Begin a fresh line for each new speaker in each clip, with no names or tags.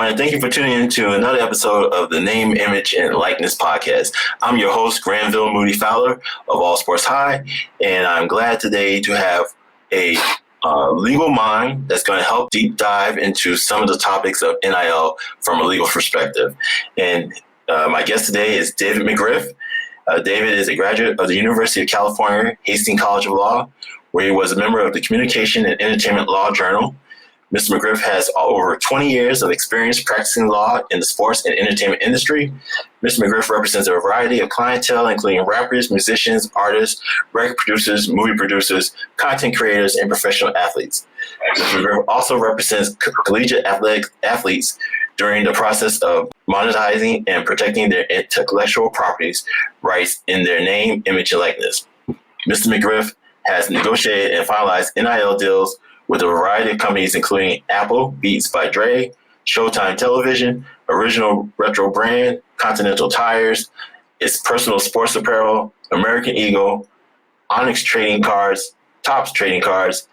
everyone, and thank you for tuning in to another episode of the Name, Image, and Likeness Podcast. I'm your host, Granville Moody Fowler of All Sports High, and I'm glad today to have a legal mind that's going to help deep dive into some of the topics of NIL from a legal perspective. And my guest today is David McGriff. David is a graduate of the University of California, Hastings College of Law, where he was a member of the Communication and Entertainment Law Journal. Mr. McGriff has over 20 years of experience practicing law in the sports and entertainment industry. Mr. McGriff represents a variety of clientele, including rappers, musicians, artists, record producers, movie producers, content creators, and professional athletes. Mr. McGriff also represents collegiate athletes during the process of monetizing and protecting their intellectual properties rights in their name, image, and likeness. Mr. McGriff has negotiated and finalized NIL deals with a variety of companies, including Apple, Beats by Dre, Showtime Television, Original Retro Brand, Continental Tires, its Personal Sports Apparel, American Eagle, Onyx Trading Cards, Topps Trading Cards,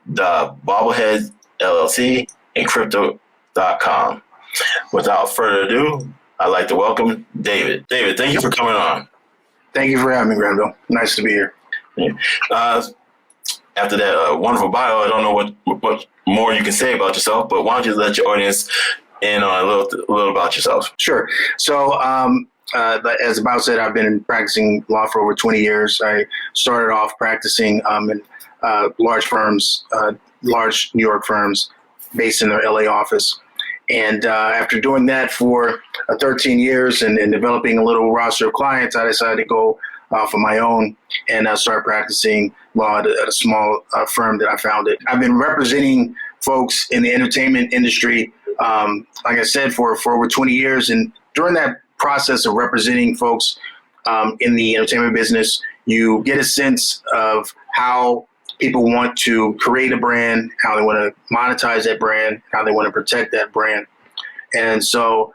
the Bobbleheads LLC, and Crypto.com. Without further ado, I'd like to welcome David. David, thank you for coming on.
Thank you for having me, Granville. Nice to be here.
Yeah. After that wonderful bio, I don't know what more you can say about yourself, but why don't you let your audience in on a little about yourself?
Sure. So, as the bio said, I've been practicing law for over 20 years. I started off practicing in large firms, large New York firms based in their LA office. And after doing that for 13 years and developing a little roster of clients, I decided to go off on my own and start practicing law at a small firm that I founded. I've been representing folks in the entertainment industry, like I said, for over 20 years. And during that process of representing folks in the entertainment business, you get a sense of how people want to create a brand, how they want to monetize that brand, how they want to protect that brand. And so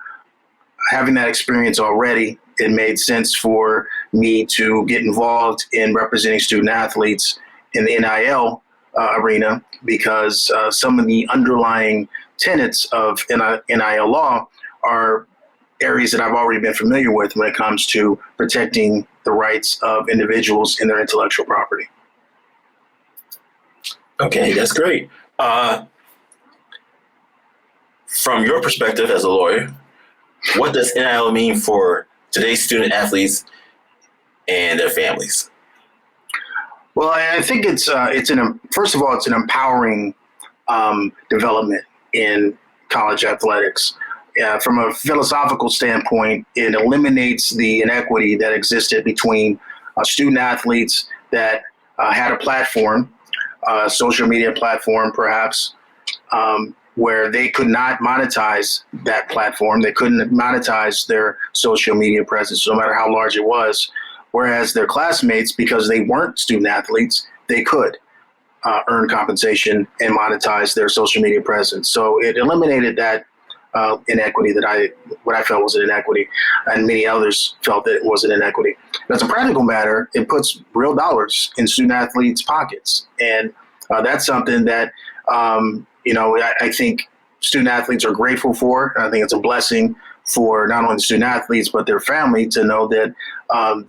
having that experience already, it made sense for me to get involved in representing student athletes in the NIL arena because some of the underlying tenets of NIL law are areas that I've already been familiar with when it comes to protecting the rights of individuals in their intellectual property.
Okay, that's great. From your perspective as a lawyer, what does NIL mean for today's student athletes and their families?
Well, I think first of all, it's an empowering development in college athletics. From a philosophical standpoint, it eliminates the inequity that existed between student athletes that had a platform, a social media platform perhaps, where they could not monetize that platform. They couldn't monetize their social media presence, no matter how large it was. Whereas their classmates, because they weren't student athletes, they could earn compensation and monetize their social media presence. So it eliminated that inequity what I felt was an inequity, and many others felt that it was an inequity. But as a practical matter, it puts real dollars in student athletes' pockets. And that's something that I think student athletes are grateful for. I think it's a blessing for not only the student athletes, but their family to know that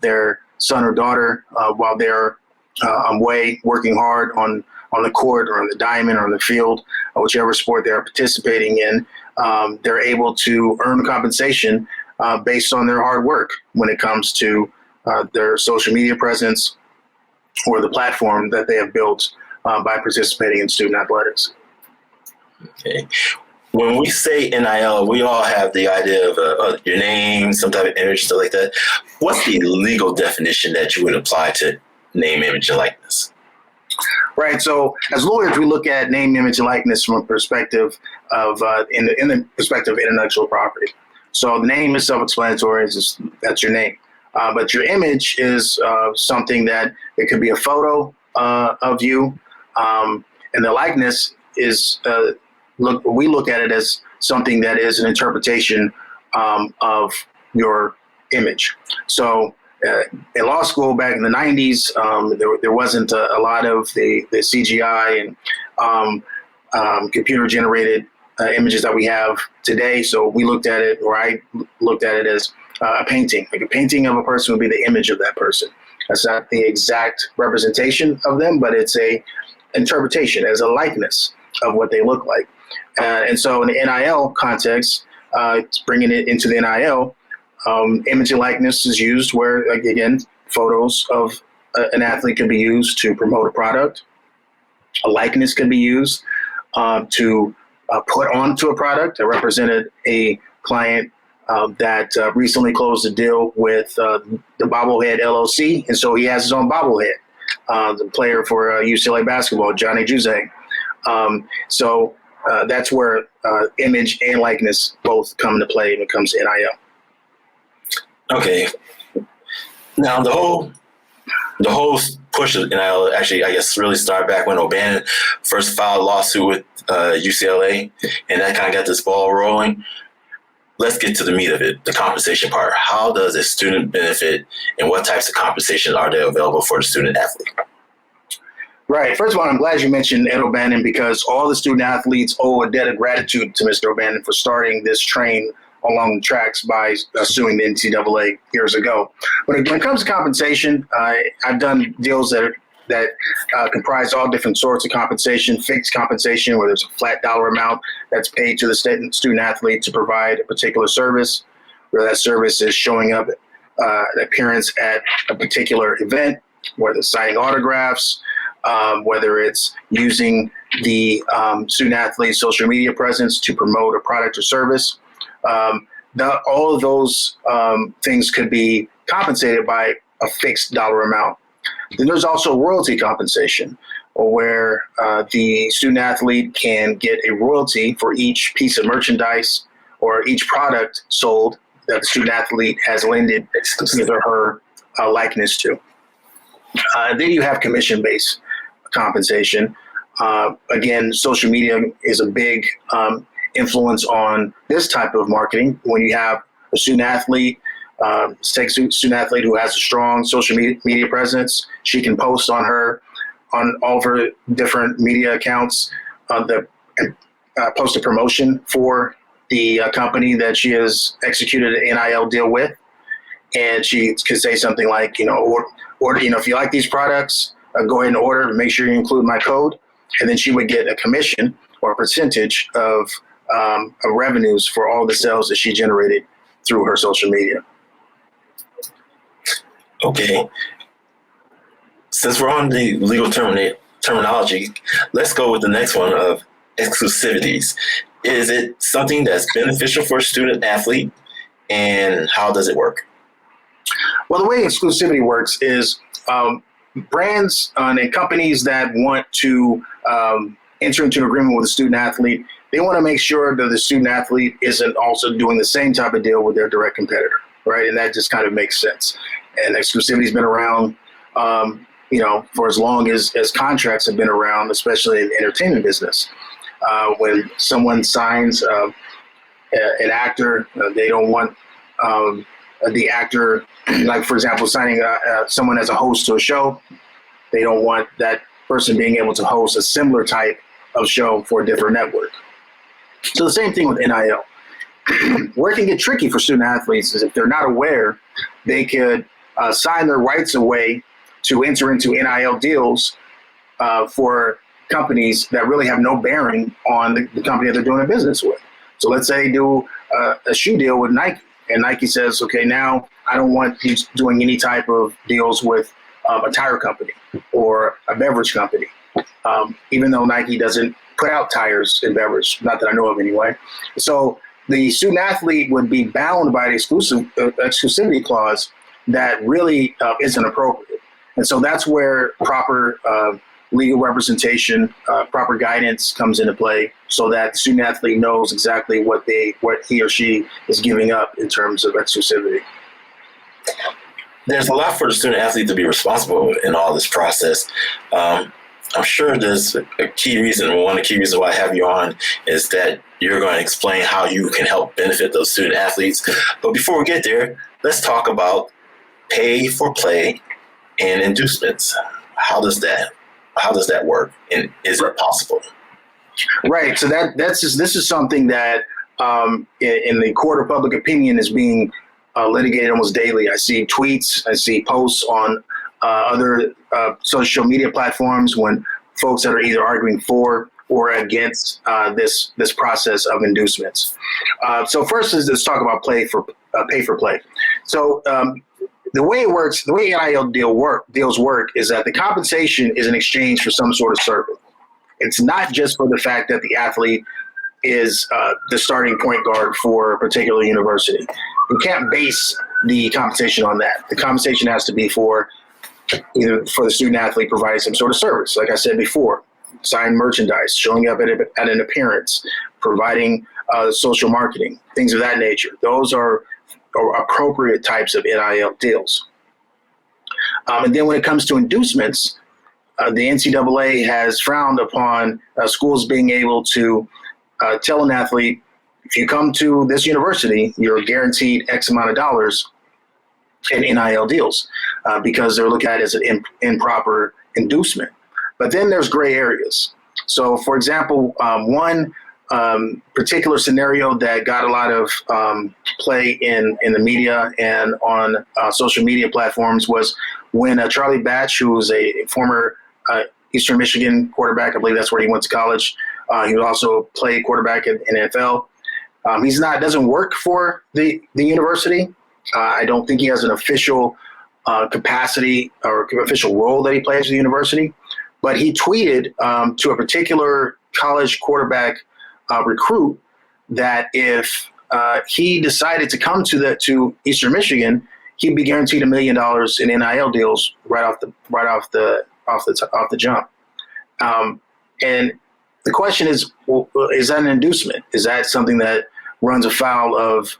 their son or daughter, while they're away working hard on the court or on the diamond or on the field, whichever sport they're participating in, they're able to earn compensation based on their hard work when it comes to their social media presence or the platform that they have built by participating in student athletics.
Okay. When we say NIL, we all have the idea of your name, some type of image, stuff like that. What's the legal definition that you would apply to name, image, and likeness?
Right. So as lawyers, we look at name, image, and likeness from a perspective of in the perspective of intellectual property. So the name is self-explanatory. That's your name. But your image is something that it could be a photo of you. And the likeness is we look at it as something that is an interpretation of your image. So in law school back in the 90s, there wasn't a lot of the CGI and computer-generated images that we have today. So we looked at it, or I looked at it as a painting. Like a painting of a person would be the image of that person. That's not the exact representation of them, but it's a interpretation as a likeness of what they look like. And so in the NIL context, bringing it into the NIL, image and likeness is used where, like, again, photos of an athlete can be used to promote a product. A likeness can be used to put onto a product. I represented a client that recently closed a deal with the Bobblehead LLC, and so he has his own bobblehead, the player for UCLA basketball, Johnny Juzang. So that's where image and likeness both come into play when it comes to NIL.
Okay. Now the whole push of NIL actually, I guess, really started back when O'Bannon first filed a lawsuit with UCLA, and that kind of got this ball rolling. Let's get to the meat of it, the compensation part. How does a student benefit, and what types of compensation are there available for the student athlete?
Right. First of all, I'm glad you mentioned Ed O'Bannon, because all the student athletes owe a debt of gratitude to Mr. O'Bannon for starting this train along the tracks by suing the NCAA years ago. But when it comes to compensation, I've done deals that comprise all different sorts of compensation: fixed compensation, where there's a flat dollar amount that's paid to the student athlete to provide a particular service, where that service is showing up an appearance at a particular event, whether it's signing autographs, whether it's using the student athlete's social media presence to promote a product or service. All of those things could be compensated by a fixed dollar amount. Then there's also royalty compensation, where the student athlete can get a royalty for each piece of merchandise or each product sold that the student athlete has lended his or her likeness to. Then you have commission-based compensation. Again, social media is a big influence on this type of marketing. When you have a student athlete, take a student athlete who has a strong social media presence, she can post on all of her different media accounts, post a promotion for the company that she has executed an NIL deal with, and she could say something like, order, if you like these products, go ahead and order. Make sure you include my code, and then she would get a commission or a percentage of revenues for all the sales that she generated through her social media.
Okay. Since we're on the legal terminology, let's go with the next one of exclusivities. Is it something that's beneficial for a student athlete, and how does it work?
Well, the way exclusivity works is brands and companies that want to enter into an agreement with a student athlete, they want to make sure that the student athlete isn't also doing the same type of deal with their direct competitor, right? And that just kind of makes sense. And exclusivity has been around, for as long as contracts have been around, especially in the entertainment business. When someone signs an actor, they don't want the actor, like, for example, signing someone as a host to a show. They don't want that person being able to host a similar type of show for a different network. So the same thing with NIL. Where it can get tricky for student athletes is if they're not aware, they could sign their rights away to enter into NIL deals for companies that really have no bearing on the company that they're doing a business with. So let's say they do a shoe deal with Nike, and Nike says, okay, now I don't want you doing any type of deals with a tire company or a beverage company, even though Nike doesn't put out tires and beverage, not that I know of anyway. So the student athlete would be bound by the exclusivity clause that really isn't appropriate. And so that's where proper legal representation, proper guidance comes into play, so that the student athlete knows exactly what he or she is giving up in terms of exclusivity.
There's a lot for the student athlete to be responsible in all this process. I'm sure there's a key reason, one of the key reasons why I have you on is that you're going to explain how you can help benefit those student athletes. But before we get there, let's talk about pay for play and inducements. How does that work, and is it possible?
Right. So this is something that in the court of public opinion is being litigated almost daily. I see tweets, I see posts on other social media platforms when folks that are either arguing for or against this process of inducements. So first let's talk about pay for play. So the way it works, the way NIL deals work is that the compensation is in exchange for some sort of service. It's not just for the fact that the athlete is the starting point guard for a particular university. You can't base the compensation on that. The compensation has to be for either for the student athlete providing some sort of service, like I said before, signed merchandise, showing up at an appearance, providing social marketing, things of that nature. Those are appropriate types of NIL deals. And then when it comes to inducements, the NCAA has frowned upon schools being able to tell an athlete, if you come to this university, you're guaranteed X amount of dollars in NIL deals because they're looked at as an improper inducement. But then there's gray areas. So, for example, one particular scenario that got a lot of play in the media and on social media platforms was when Charlie Batch, who was a former Eastern Michigan quarterback, I believe that's where he went to college. He would also play quarterback in NFL. Doesn't work for the university. I don't think he has an official capacity or official role that he plays for the university. But he tweeted to a particular college quarterback recruit that if he decided to come to Eastern Michigan, he'd be guaranteed $1 million in NIL deals right off the jump. And the question is, well, is that an inducement? Is that something that runs afoul of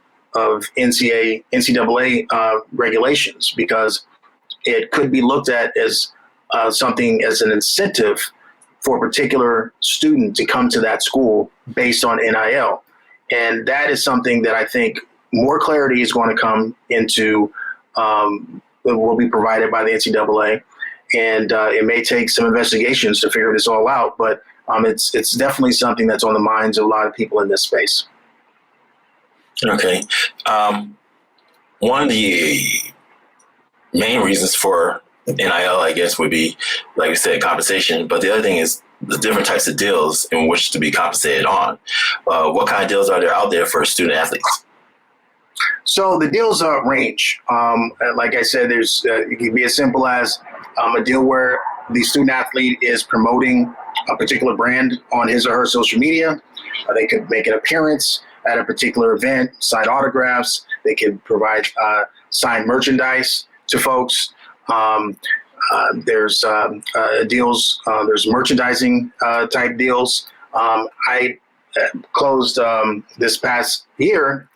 NCAA regulations? Because it could be looked at as something as an incentive for a particular student to come to that school based on NIL. And that is something that I think more clarity is going to come into, will be provided by the NCAA. And it may take some investigations to figure this all out, but it's definitely something that's on the minds of a lot of people in this space.
Okay. One of the main reasons for NIL, I guess, would be, like you said, compensation. But the other thing is the different types of deals in which to be compensated on. What kind of deals are there out there for student athletes?
So the deals range. Like I said, it can be as simple as a deal where the student athlete is promoting a particular brand on his or her social media. They could make an appearance at a particular event, sign autographs. They could provide signed merchandise to folks. There's deals. There's merchandising type deals. I closed this past year.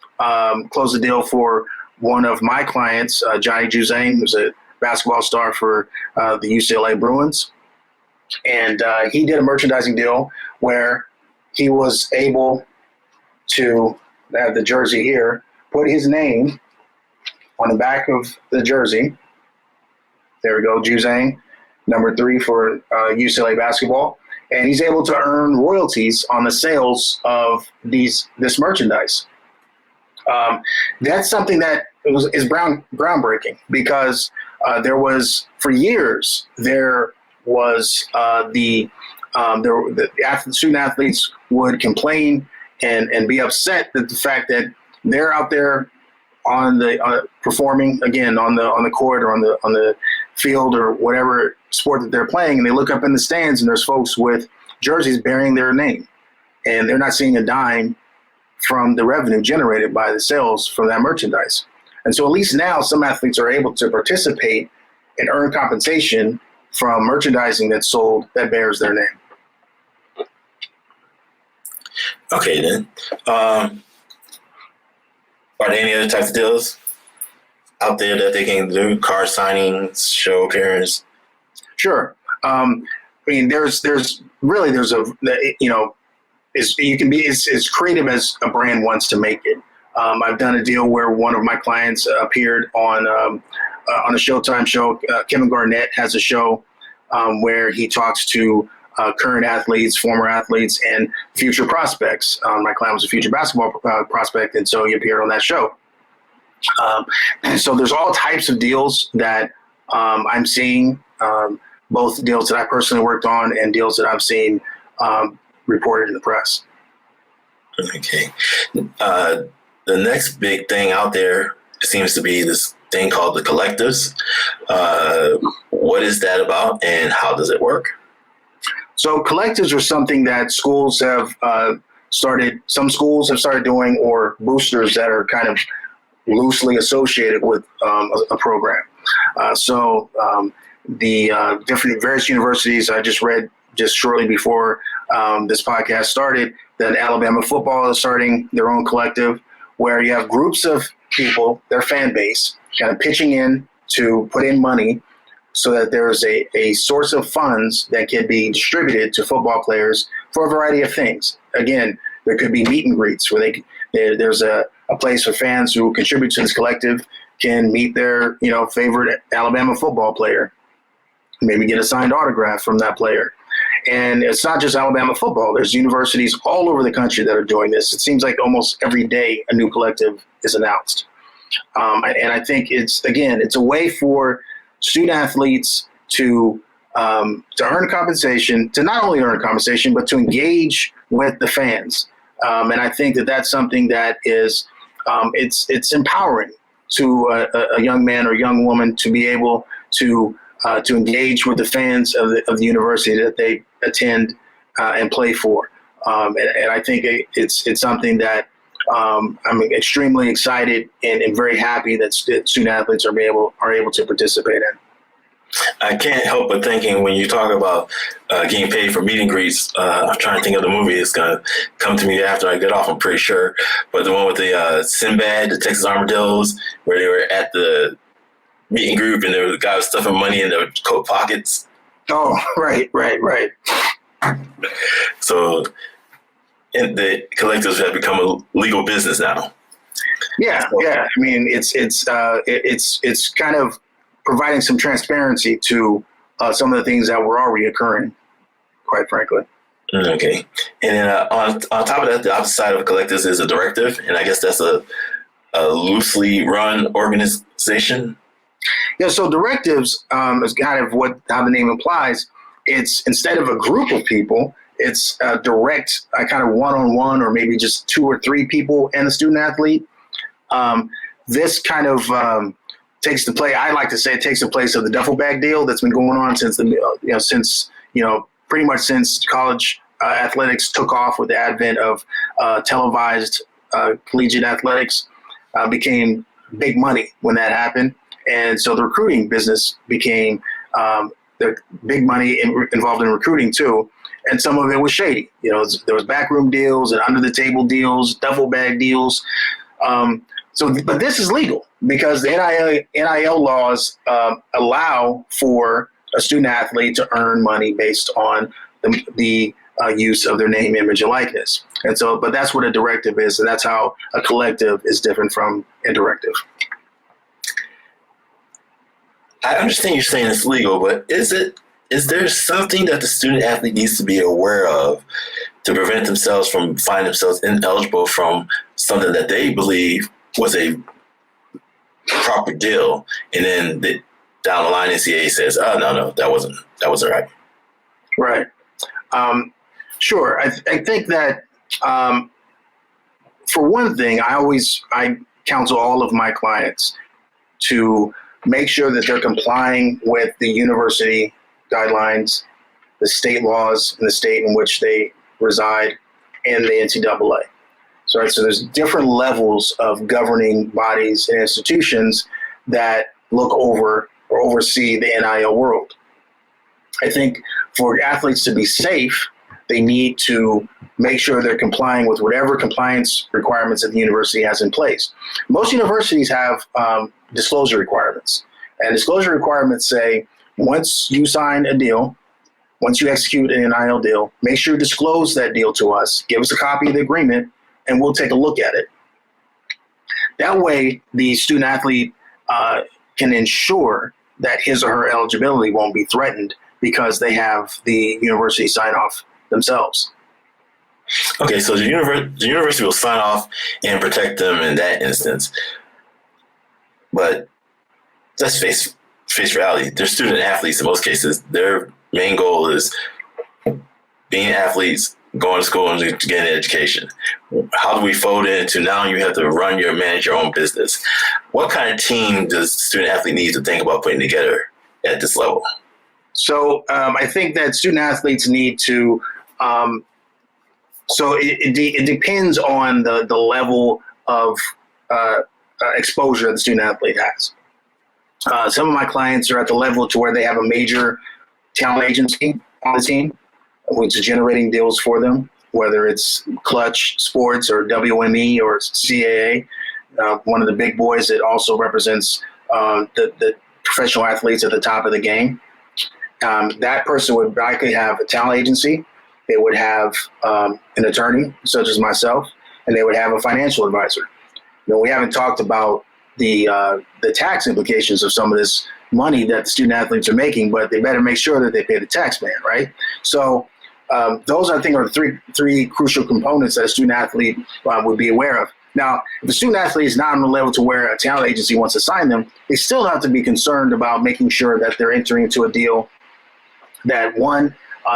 Closed a deal for one of my clients, Johnny Juzang, who's a basketball star for the UCLA Bruins. And he did a merchandising deal where he was able to have the jersey here, put his name on the back of the jersey. There we go, Juzang, number 3 for UCLA basketball. And he's able to earn royalties on the sales of this merchandise. That's something that is groundbreaking because there was, for years, the student athletes would complain and be upset that the fact that they're out there on the performing again on the court or on the field or whatever sport that they're playing, and they look up in the stands and there's folks with jerseys bearing their name, and they're not seeing a dime from the revenue generated by the sales from that merchandise. And so at least now some athletes are able to participate and earn compensation from merchandising that's sold that bears their name.
Okay, then. Are there any other types of deals out there that they can do? Card signings, show appearance?
Sure. It's as creative as a brand wants to make it. I've done a deal where one of my clients appeared on a Showtime show. Kevin Garnett has a show where he talks to current athletes, former athletes, and future prospects. My client was a future basketball prospect, and so he appeared on that show. And so there's all types of deals that I'm seeing, both deals that I personally worked on and deals that I've seen reported in the press.
Okay. The next big thing out there seems to be this thing called the collectives. What is that about and how does it work?
So collectives are something that schools have started, some schools have started doing, or boosters that are kind of loosely associated with a program. The different various universities, I just read just shortly before this podcast started that Alabama football is starting their own collective where you have groups of people, their fan base, kind of pitching in to put in money so that there's a source of funds that can be distributed to football players for a variety of things. Again, there could be meet and greets where there's a place for fans who contribute to this collective can meet their favorite Alabama football player, maybe get a signed autograph from that player. And it's not just Alabama football. There's universities all over the country that are doing this. It seems like almost every day a new collective is announced. And I think it's a way for student athletes to earn compensation, to not only earn compensation, but to engage with the fans. And I think that that's something that is, it's empowering to a young man or young woman to be able to engage with the fans of the university that they attend and play for. And I think it's something that I'm extremely excited and very happy that student athletes are able to participate in.
I can't help but thinking when you talk about getting paid for meet and greets, I'm trying to think of the movie. It's going to come to me after I get off, I'm pretty sure. But the one with the Sinbad, the Texas Armadillos, where they were at the meet and group and there was a guy was stuffing money in their coat pockets.
Oh, right.
So the collectives have become a legal business now.
Yeah. I mean, it's kind of providing some transparency to some of the things that were already occurring, quite frankly.
Okay. And then on top of that, the opposite side of collectives is a directive, and I guess that's a loosely run organization.
Yeah, so directives is kind of how the name implies. It's instead of a group of people, it's a direct, kind of one-on-one, or maybe just 2 or 3 people and the student athlete. This kind of takes the place. I like to say it takes the place of the duffel bag deal that's been going on since pretty much since college athletics took off with the advent of televised collegiate athletics. Became big money when that happened. And so the recruiting business became the big money involved in recruiting too. And some of it was shady. There was backroom deals and under the table deals, duffel bag deals. But this is legal because the NIL laws allow for a student athlete to earn money based on the use of their name, image, and likeness. And so, but that's what a directive is, and that's how a collective is different from a directive.
I understand you're saying it's legal, but is there something that the student athlete needs to be aware of to prevent themselves from finding themselves ineligible from something that they believe was a proper deal, and then down the line NCAA says, "Oh no, that wasn't right."
Right. Sure. I think that for one thing, I counsel all of my clients to make sure that they're complying with the university guidelines, the state laws in the state in which they reside, and the NCAA. So there's different levels of governing bodies and institutions that look over or oversee the NIL world. I think for athletes to be safe, they need to make sure they're complying with whatever compliance requirements that the university has in place. Most universities have disclosure requirements. And disclosure requirements say, once you sign a deal, once you execute an NIL deal, make sure you disclose that deal to us, give us a copy of the agreement, and we'll take a look at it. That way, the student athlete can ensure that his or her eligibility won't be threatened because they have the university sign off themselves.
Okay, so the university will sign off and protect them in that instance. But let's face reality. They're student athletes in most cases. Their main goal is being athletes, going to school, and getting an education. How do we fold into now you have to manage your own business? What kind of team does the student athlete need to think about putting together at this level?
So I think that student athletes need to, it depends on the level of exposure the student athlete has. Some of my clients are at the level to where they have a major talent agency on the team, which is generating deals for them, whether it's Clutch Sports or WME or CAA, one of the big boys that also represents the professional athletes at the top of the game. That person would likely have a talent agency. They would have an attorney, such as myself, and they would have a financial advisor. We haven't talked about the tax implications of some of this money that the student athletes are making, but they better make sure that they pay the tax man, right? So those, I think, are the three crucial components that a student athlete would be aware of. Now, if a student athlete is not on the level to where a talent agency wants to sign them, they still have to be concerned about making sure that they're entering into a deal that, one,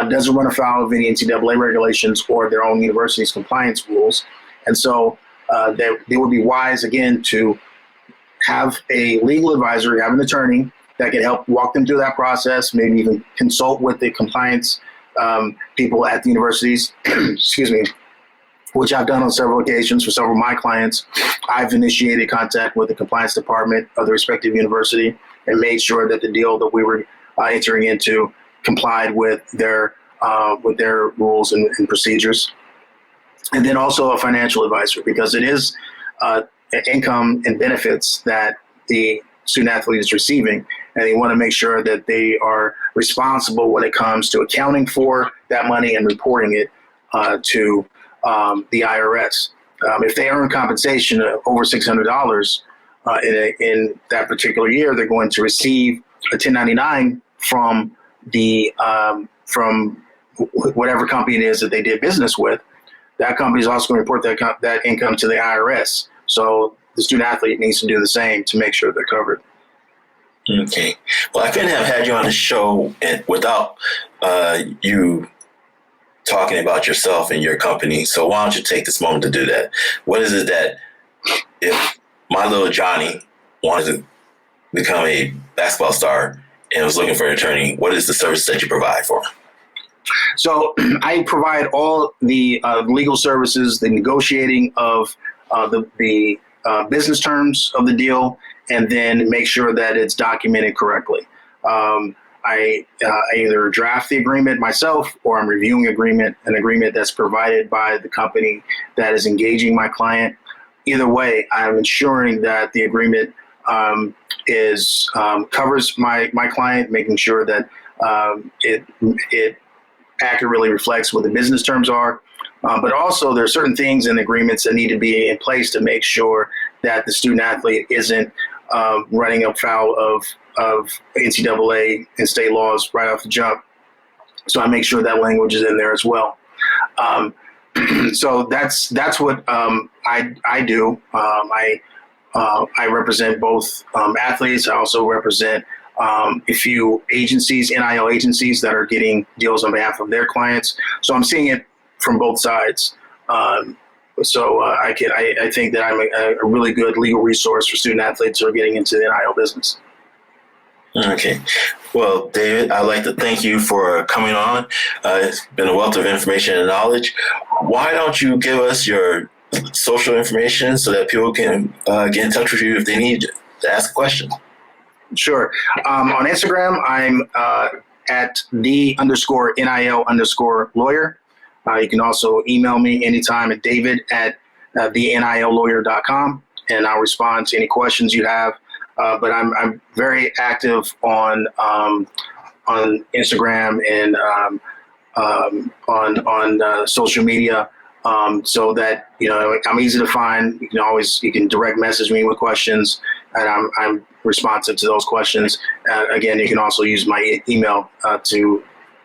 doesn't run afoul of any NCAA regulations or their own university's compliance rules. And so they would be wise, again, to have a legal advisor, have an attorney that can help walk them through that process, maybe even consult with the compliance people at the universities, excuse me, which I've done on several occasions for several of my clients. I've initiated contact with the compliance department of the respective university and made sure that the deal that we were entering into complied with their rules and procedures. And then also a financial advisor, because it is income and benefits that the student athlete is receiving, and they want to make sure that they are responsible when it comes to accounting for that money and reporting it to the IRS. If they earn compensation of over $600 in that particular year, they're going to receive a 1099 from from whatever company it is that they did business with. That company is also going to report that income to the IRS. So the student athlete needs to do the same to make sure they're covered.
Okay. Well, I couldn't have had you on the show without you talking about yourself and your company. So why don't you take this moment to do that? What is it that if my little Johnny wanted to become a basketball star and was looking for an attorney, what is the service that you provide for him?
So I provide all the legal services, the negotiating of the business terms of the deal, and then make sure that it's documented correctly. I either draft the agreement myself, or I'm reviewing an agreement that's provided by the company that is engaging my client. Either way, I'm ensuring that the agreement covers my client, making sure that it accurately reflects what the business terms are. But also there are certain things in agreements that need to be in place to make sure that the student athlete isn't running afoul of NCAA and state laws right off the jump. So I make sure that language is in there as well. So that's what I do. I represent both athletes. I also represent a few agencies, NIL agencies, that are getting deals on behalf of their clients. So I'm seeing it from both sides. I think that I'm a really good legal resource for student athletes who are getting into the NIL business.
Okay. Well, David, I'd like to thank you for coming on. It's been a wealth of information and knowledge. Why don't you give us your social information so that people can get in touch with you if they need to ask a question?
Sure. On Instagram, I'm at _NIL_lawyer. You can also email me anytime at david@thenillawyer.com, and I'll respond to any questions you have. But I'm very active on Instagram and on social media, so that I'm easy to find. You can direct message me with questions, and I'm responsive to those questions. Again, you can also use my email to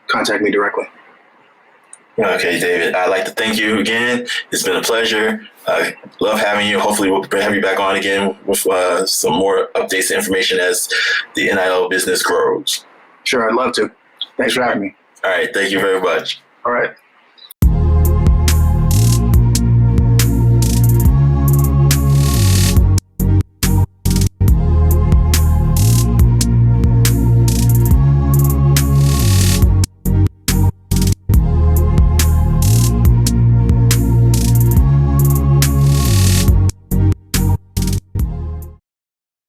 contact me directly.
Okay, David, I'd like to thank you again. It's been a pleasure. Love having you. Hopefully we'll have you back on again with some more updates and information as the NIL business grows.
Sure, I'd love to. Thanks for having me.
All right, thank you very much.
All right.